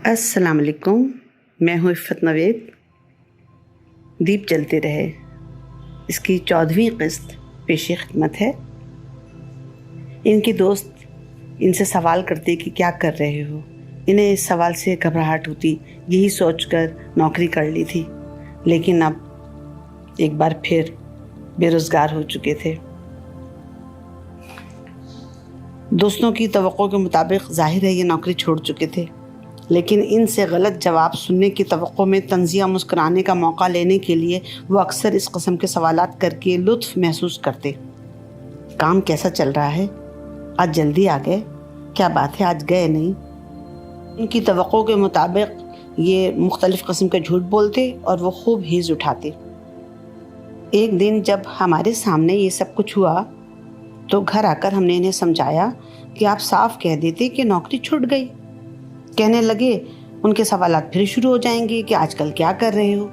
अस्सलाम वालेकुम। मैं हूँ इफ़्फ़त नवेद। दीप जलते रहे इसकी 14वीं किस्त पेश खिदमत है। इनके दोस्त इनसे सवाल करते कि क्या कर रहे हो। इन्हें इस सवाल से घबराहट होती, यही सोचकर नौकरी कर ली थी, लेकिन अब एक बार फिर बेरोज़गार हो चुके थे। दोस्तों की तवक्को के मुताबिक ज़ाहिर है ये नौकरी छोड़ चुके थे, लेकिन इनसे गलत जवाब सुनने की तवक्को में तंज़िया मुस्कुराने का मौका लेने के लिए वो अक्सर इस किस्म के सवालात करके लुत्फ़ महसूस करते। काम कैसा चल रहा है? आज जल्दी आ गए? क्या बात है आज गए नहीं? इनकी तवक्को के मुताबिक ये मुख्तलिफ़ किस्म के झूठ बोलते और वो खूब हीज़ उठाते। एक दिन जब हमारे सामने ये सब कुछ हुआ तो घर आकर हमने इन्हें समझाया कि आप साफ कह देते कि नौकरी छूट गई। कहने लगे उनके सवालात फिर शुरू हो जाएंगे कि आजकल क्या कर रहे हो।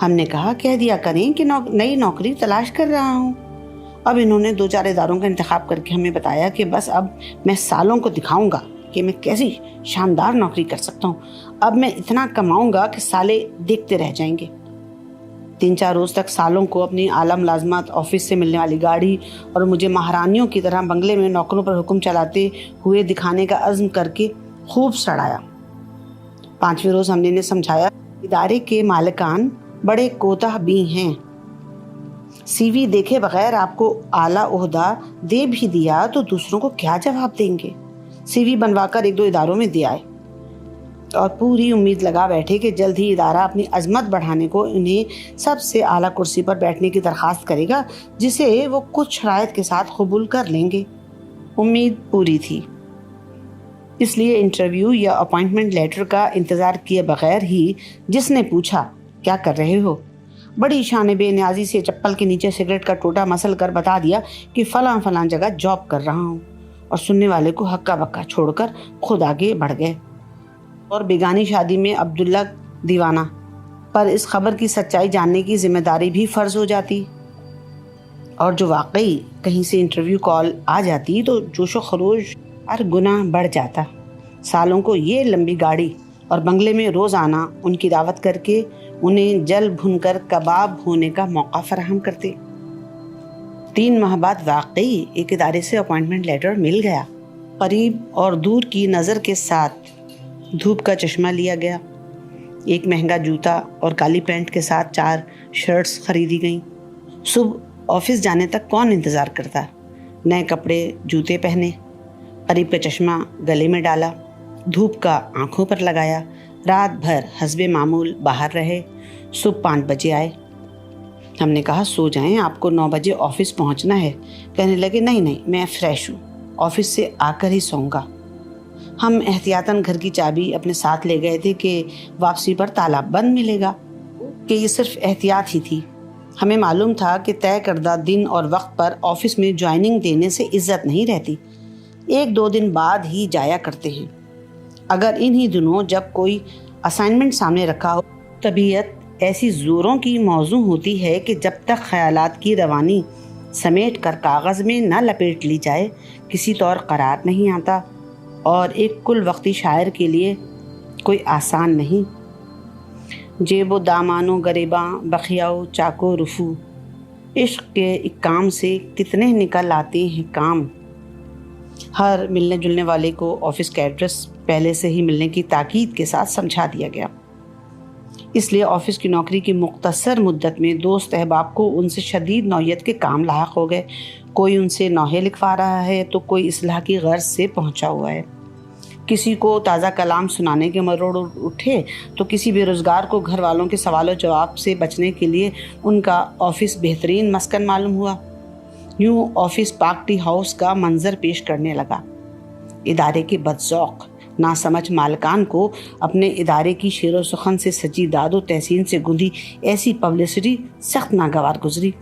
हमने कहा कह दिया करें कि नई नौकरी तलाश कर रहा हूँ। अब इन्होंने 2-4 इदारों का इंतखाब करके हमें बताया कि बस अब मैं सालों को दिखाऊंगा कि मैं कैसी शानदार नौकरी कर सकता हूँ। अब मैं इतना कमाऊंगा कि साले देखते रह जाएंगे। 3-4 रोज़ तक सालों को अपनी आला मुलाजमत, ऑफिस से मिलने वाली गाड़ी और मुझे महारानियों की तरह बंगले में नौकरों पर हुक्म चलाते हुए दिखाने का अज़्म करके खूब सड़ाया। 5वें रोज़ हमने इन्हें समझाया इदारे के मालिकान बड़े कोताहबीन हैं। CV देखे बगैर आपको आला ओहदा दे भी दिया तो दूसरों को क्या जवाब देंगे। CV बनवाकर 1-2 इदारों में दे आए और पूरी उम्मीद लगा बैठे कि जल्द ही इदारा अपनी अजमत बढ़ाने को इन्हें सबसे आला कुर्सी पर बैठने की दरख्वास्त करेगा, जिसे वो कुछ शराइत के साथ कबूल कर लेंगे। उम्मीद पूरी थी, इसलिए इंटरव्यू या अपॉइंटमेंट लेटर का इंतज़ार किए बगैर ही जिसने पूछा क्या कर रहे हो, बड़ी शान बेनियाजी से चप्पल के नीचे सिगरेट का टोटा मसल कर बता दिया कि फलां जगह जॉब कर रहा हूँ, और सुनने वाले को हक्का बक्का छोड़कर खुद आगे बढ़ गए। और बेगानी शादी में अब्दुल्ला दीवाना पर इस खबर की सच्चाई जानने की जिम्मेदारी भी फ़र्ज हो जाती, और जो वाकई कहीं से इंटरव्यू कॉल आ जाती तो जोशो खरोश हर गुना बढ़ जाता। सालों को ये लंबी गाड़ी और बंगले में रोज़ आना उनकी दावत करके उन्हें जल भुनकर कबाब होने का मौका फराहम करते। 3 माह बाद वाकई एक इदारे से अपॉइंटमेंट लेटर मिल गया। करीब और दूर की नज़र के साथ धूप का चश्मा लिया गया। एक महंगा जूता और काली पैंट के साथ 4 शर्ट्स खरीदी गईं। सुबह ऑफिस जाने तक कौन इंतज़ार करता। नए कपड़े, जूते पहने, करीब का चश्मा गले में डाला, धूप का आंखों पर लगाया, रात भर हस्बे मामूल बाहर रहे। सुबह 5 बजे आए। हमने कहा सो जाएं, आपको 9 बजे ऑफिस पहुंचना है। कहने लगे नहीं मैं फ्रेश हूँ, ऑफिस से आकर ही सोऊंगा। हम एहतियातन घर की चाबी अपने साथ ले गए थे कि वापसी पर ताला बंद मिलेगा, कि ये सिर्फ एहतियात ही थी। हमें मालूम था कि तय करदा दिन और वक्त पर ऑफिस में ज्वाइनिंग देने से इज्जत नहीं रहती, 1-2 दिन बाद ही जाया करते हैं। अगर इन्हीं दिनों जब कोई असाइनमेंट सामने रखा हो, तबीयत ऐसी ज़ोरों की मौजू होती है कि जब तक ख्यालात की रवानी समेट कर कागज़ में न लपेट ली जाए किसी तौर करार नहीं आता, और एक कुल वक्ती शायर के लिए कोई आसान नहीं। जेबो दामानो गरेबां बखियाओ चाको रुफू, इश्क के एक काम से कितने निकल आते हैं काम। हर मिलने जुलने वाले को ऑफिस का एड्रेस पहले से ही मिलने की ताकीद के साथ समझा दिया गया। इसलिए ऑफिस की नौकरी की मुख्तसर मुद्दत में दोस्त अहबाब को उनसे शदीद नौयत के काम लायक हो गए। कोई उनसे नौहे लिखवा रहा है तो कोई इस्लाह की गर्ज से पहुंचा हुआ है। किसी को ताज़ा कलाम सुनाने के मरोड़ उठे तो किसी बेरोज़गार को घर वालों के सवालों जवाब से बचने के लिए उनका ऑफिस बेहतरीन मस्कन मालूम हुआ। यूँ ऑफिस पार्टी हाउस का मंजर पेश करने लगा। इदारे के बदज़ौक़ नासमझ मालकान को अपने इदारे की शेरो सुखन से सजी दादो तहसीन से गुंधी ऐसी पब्लिसिटी सख्त नागवार गुजरी।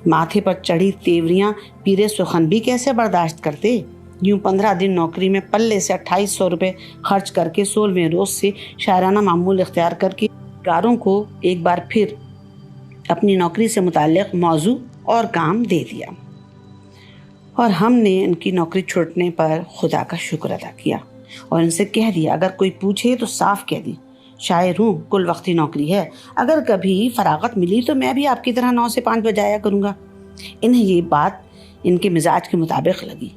माथे पर चढ़ी तेवरियाँ पीरे सुखन भी कैसे बर्दाश्त करते। यूँ 15 दिन नौकरी में पल्ले से 2800 रुपये खर्च करके 16वें रोज़ से शायराना मामूल इख्तियार करके गारों को एक बार फिर अपनी नौकरी से मुताल्लिक़ मौजू और काम दे दिया, और हमने उनकी नौकरी छूटने पर खुदा का शुक्र अदा किया। اور ان سے کہہ دیا اگر کوئی پوچھے تو صاف کہہ دیں شاعر ہوں، کل وقتی نوکری ہے، اگر کبھی فراغت ملی تو میں بھی آپ کی طرح 9 سے 5 بجایا کروں گا۔ انہیں یہ بات ان کے مزاج کے مطابق لگی۔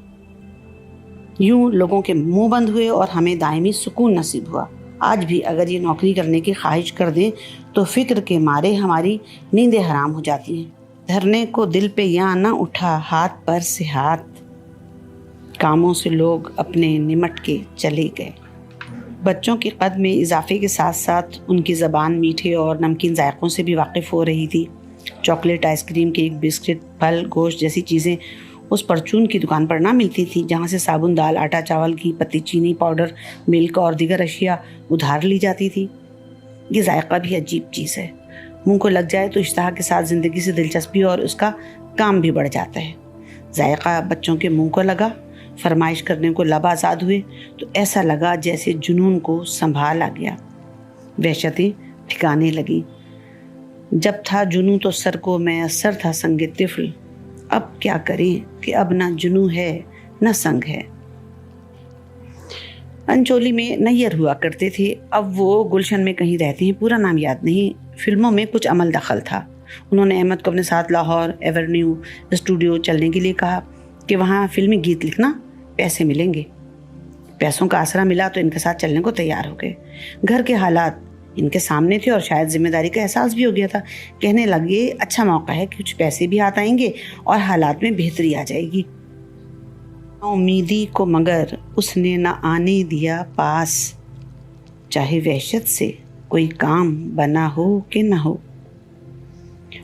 یوں لوگوں کے منہ بند ہوئے اور ہمیں دائمی سکون نصیب ہوا۔ آج بھی اگر یہ نوکری کرنے کی خواہش کر دیں تو فکر کے مارے ہماری نیندیں حرام ہو جاتی ہیں۔ دھرنے کو دل پہ یہاں نہ اٹھا، ہاتھ پر سے ہاتھ، کاموں سے لوگ اپنے نمٹ کے چلے گئے۔ بچوں کے قد میں اضافے کے ساتھ ساتھ ان کی زبان میٹھے اور نمکین ذائقوں سے بھی واقف ہو رہی تھی۔ Chocolate, ice cream, cake, biscuit, پھل، گوشت جیسی چیزیں اس پرچون کی دکان پر نہ ملتی تھی جہاں سے صابن، دال، آٹا، چاول، گھی، پتی، چینی پاؤڈر، ملک اور دیگر اشیاء ادھار لی جاتی تھی۔ یہ ذائقہ بھی عجیب چیز ہے، منہ کو لگ جائے تو اشتہا کے ساتھ زندگی سے دلچسپی اور اس کا کام بھی بڑھ جاتا ہے۔ ذائقہ بچوں کے منہ کو لگا، فرمائش کرنے کو لب آزاد ہوئے تو ایسا لگا جیسے جنون کو سنبھال آ گیا، وحشتیں ٹھکانے لگی۔ جب تھا جنوں تو سر کو میسر تھا سنگ طفل، اب کیا کریں کہ اب نہ جنوں ہے نہ سنگ ہے۔ انچولی میں نیر ہوا کرتے تھے، اب وہ گلشن میں کہیں رہتے ہیں، پورا نام یاد نہیں۔ فلموں میں کچھ عمل دخل تھا۔ انہوں نے احمد کو اپنے ساتھ لاہور ایورنیو اسٹوڈیو چلنے کے لیے کہا کہ وہاں فلمی گیت لکھنا، پیسے ملیں گے۔ پیسوں کا آسرا ملا تو ان کے ساتھ چلنے کو تیار ہو گئے۔ گھر کے حالات ان کے سامنے تھے اور شاید ذمہ داری کا احساس بھی ہو گیا تھا۔ کہنے لگے اچھا موقع ہے، کچھ پیسے بھی ہاتھ آئیں گے اور حالات میں بہتری آ جائے گی۔ امیدی کو مگر اس نے نہ آنے دیا پاس، چاہے وحشت سے کوئی کام بنا ہو کہ نہ ہو۔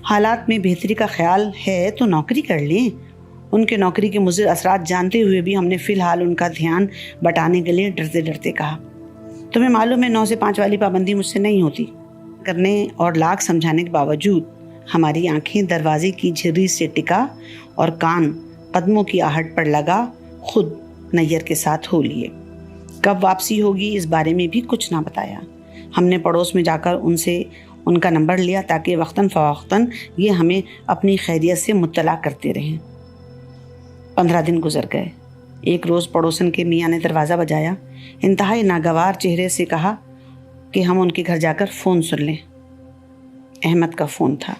حالات میں بہتری کا خیال ہے تو نوکری کر لیں۔ ان کے نوکری کے مضر اثرات جانتے ہوئے بھی ہم نے فی الحال ان کا دھیان بٹانے کے لیے ڈرتے ڈرتے کہا، تمہیں معلوم ہے 9 سے 5 والی پابندی مجھ سے نہیں ہوتی۔ کرنے اور لاکھ سمجھانے کے باوجود ہماری آنکھیں دروازے کی جھری سے ٹکا اور کان قدموں کی آہٹ پر لگا، خود نیر کے ساتھ ہو لیے۔ کب واپسی ہوگی اس بارے میں بھی کچھ نہ بتایا۔ ہم نے پڑوس میں جا کر ان سے ان کا نمبر لیا تاکہ وقتاً فوقتاً یہ ہمیں اپنی خیریت سے مطلع کرتے رہیں۔ 15 دن گزر گئے۔ ایک روز پڑوسن کے میاں نے دروازہ بجایا، انتہائی ناگوار چہرے سے کہا کہ ہم ان کے گھر جا کر فون سن لیں۔ احمد کا فون تھا۔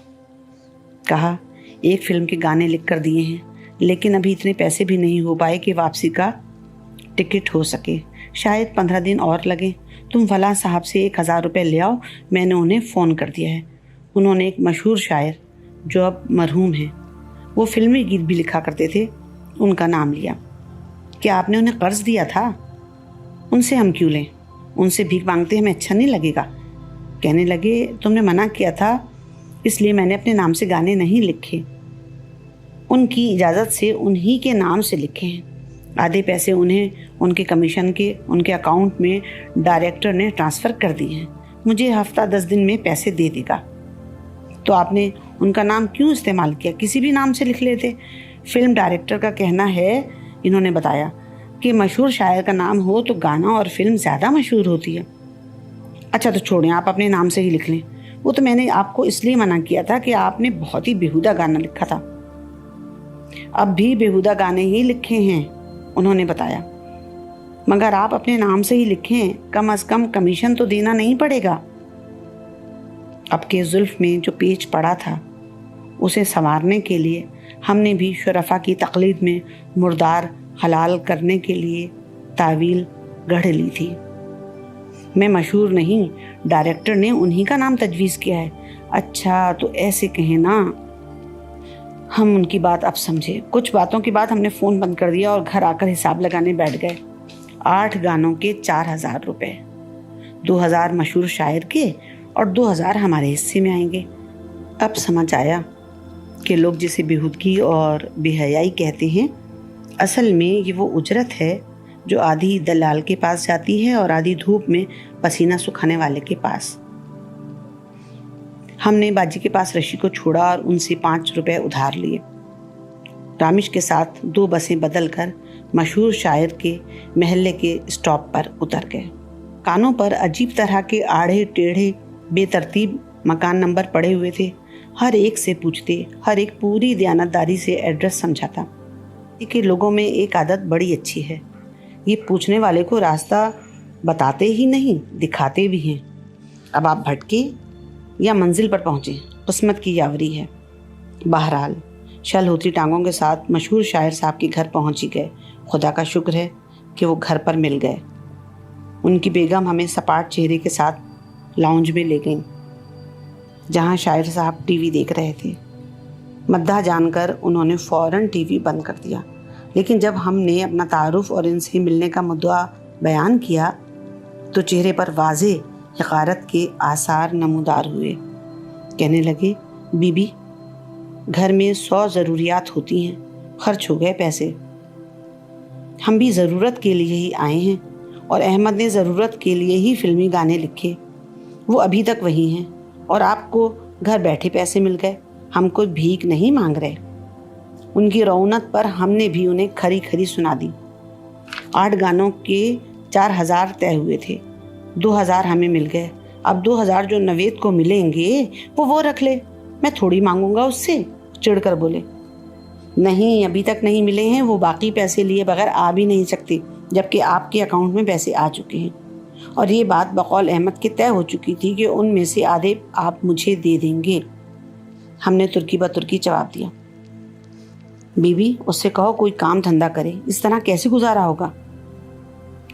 کہا ایک فلم کے گانے لکھ کر دیے ہیں، لیکن ابھی اتنے پیسے بھی نہیں ہو پائے کہ واپسی کا ٹکٹ ہو سکے، شاید 15 دن اور لگیں۔ تم فلاں صاحب سے 1000 روپے لے آؤ، میں نے انہیں فون کر دیا ہے۔ انہوں نے ایک مشہور شاعر جو اب مرحوم ہیں، وہ فلمی گیت بھی لکھا کرتے تھے، ان کا نام لیا۔ کیا آپ نے انہیں قرض دیا تھا؟ ان سے ہم کیوں لیں؟ ان سے بھیک مانگتے ہمیں اچھا نہیں لگے گا۔ کہنے لگے تم نے منع کیا تھا، اس لیے میں نے اپنے نام سے گانے نہیں لکھے، ان کی اجازت سے انہی کے نام سے لکھے ہیں۔ آدھے پیسے انہیں ان کے کمیشن کے ان کے اکاؤنٹ میں ڈائریکٹر نے ٹرانسفر کر دیے ہیں، مجھے ہفتہ 10 دن میں پیسے دے دے گا۔ تو آپ نے ان کا نام کیوں استعمال کیا؟ کسی بھی نام سے لکھ لیتے۔ فلم ڈائریکٹر کا کہنا ہے، انہوں نے بتایا، کہ مشہور شاعر کا نام ہو تو گانا اور فلم زیادہ مشہور ہوتی ہے۔ اچھا تو چھوڑیں، آپ اپنے نام سے ہی لکھ لیں۔ وہ تو میں نے آپ کو اس لیے منع کیا تھا کہ آپ نے بہت ہی بیہودہ گانا لکھا تھا۔ اب بھی بیہودہ گانے ہی لکھے ہیں، انہوں نے بتایا، مگر آپ اپنے نام سے ہی لکھیں، کم از کم کمیشن تو دینا نہیں پڑے گا۔ اب کے زلف میں جو پیچ پڑا تھا اسے سنوارنے کے لیے ہم نے بھی شرفا کی تقلید میں مردار حلال کرنے کے لیے تعویل گڑھ لی تھی۔ میں مشہور نہیں، ڈائریکٹر نے انہی کا نام تجویز کیا ہے۔ اچھا تو ایسے کہیں نا۔ ہم ان کی بات اب سمجھے۔ کچھ باتوں کے بعد ہم نے فون بند کر دیا اور گھر آ کر حساب لگانے بیٹھ گئے۔ 8 گانوں کے 4000 روپے، 2000 مشہور شاعر کے اور 2000 ہمارے حصے میں آئیں گے۔ اب سمجھ آیا کہ لوگ جسے بےہودگی اور بے حیائی کہتے ہیں، اصل میں یہ وہ اجرت ہے جو آدھی دلال کے پاس جاتی ہے اور آدھی دھوپ میں پسینہ سکھانے والے کے پاس۔ ہم نے باجی کے پاس رشی کو چھوڑا اور ان سے 5 روپے ادھار لیے۔ رامش کے ساتھ 2 بسیں بدل کر مشہور شاعر کے محلے کے اسٹاپ پر اتر گئے۔ کانوں پر عجیب طرح کے آڑھے ٹیڑھے بے ترتیب مکان نمبر پڑے ہوئے تھے۔ ہر ایک سے پوچھتے، ہر ایک پوری دیانتداری سے ایڈریس سمجھاتا۔ کہ لوگوں میں ایک عادت بڑی اچھی ہے، ये पूछने वाले को रास्ता बताते ही नहीं, दिखाते भी हैं। अब आप भटके या मंजिल पर पहुँचे, किस्मत की यावरी है। बहरहाल शल होती टांगों के साथ मशहूर शायर साहब के घर पहुँच ही गए। खुदा का शुक्र है कि वो घर पर मिल गए। उनकी बेगम हमें सपाट चेहरे के साथ लाउंज में ले गईं, जहाँ शायर साहब टीवी देख रहे थे। मद्दा जानकर उन्होंने फ़ौरन टीवी बंद कर दिया, लेकिन जब हमने अपना तारुफ और इनसे मिलने का मुद्दा बयान किया तो चेहरे पर वाज़ेह हक़ारत के आसार नमूदार हुए। कहने लगे, बीबी, घर में 100 ज़रूरियात होती हैं, खर्च हो गए पैसे। हम भी ज़रूरत के लिए ही आए हैं, और अहमद ने ज़रूरत के लिए ही फिल्मी गाने लिखे। वो अभी तक वही हैं, और आपको घर बैठे पैसे मिल गए। हम कोई भीख नहीं मांग रहे। उनकी रौनक पर हमने भी उन्हें खरी खरी सुना दी। 8 गानों के 4000 तय हुए थे, 2000 हमें मिल गए। अब 2000 जो नवेद को मिलेंगे वो रख ले, मैं थोड़ी मांगूंगा उससे, चिढ़कर बोले। नहीं, अभी तक नहीं मिले हैं। वो बाकी पैसे लिए बगैर आ भी नहीं सकते, जबकि आपके अकाउंट में पैसे आ चुके हैं। और ये बात बकौल अहमद के तय हो चुकी थी कि उनमें से आधे आप मुझे दे देंगे। हमने तुर्की ब तुर्की जवाब दिया। बीबी, उससे कहो कोई काम धंधा करे, इस तरह कैसे गुजारा होगा?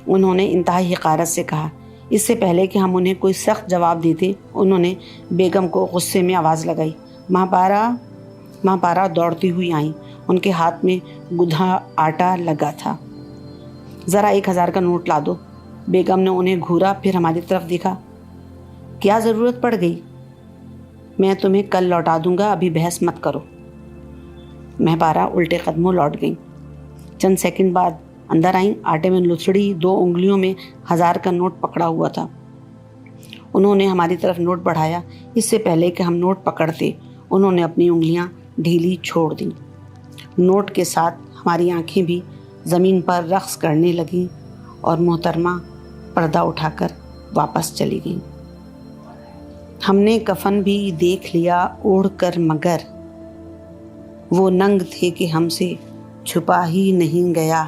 उन्होंने इंतहाई हक़ारत से कहा। इससे पहले कि हम उन्हें कोई सख्त जवाब देते, उन्होंने बेगम को गुस्से में आवाज़ लगाई। महापारा दौड़ती हुई आई। उनके हाथ में गुधा आटा लगा था। ज़रा 1000 का नोट ला दो। बेगम ने उन्हें घूरा, फिर हमारी तरफ देखा। क्या ज़रूरत पड़ गई? मैं तुम्हें कल लौटा दूंगा, अभी बहस मत करो। महपारा उल्टे कदमों लौट गई। चंद सेकंड बाद अंदर आई। आटे में लुथड़ी, 2 उंगलियों में 1000 का नोट पकड़ा हुआ था। उन्होंने हमारी तरफ नोट बढ़ाया। इससे पहले कि हम नोट पकड़ते, उन्होंने अपनी उंगलियां ढीली छोड़ दी। नोट के साथ हमारी आंखें भी ज़मीन पर रक़्स करने लगीं और मोहतरमा पर्दा उठाकर वापस चली गईं। हमने कफन भी देख लिया ओढ़ कर, मगर वो नंग थे कि हमसे छुपा ही नहीं गया।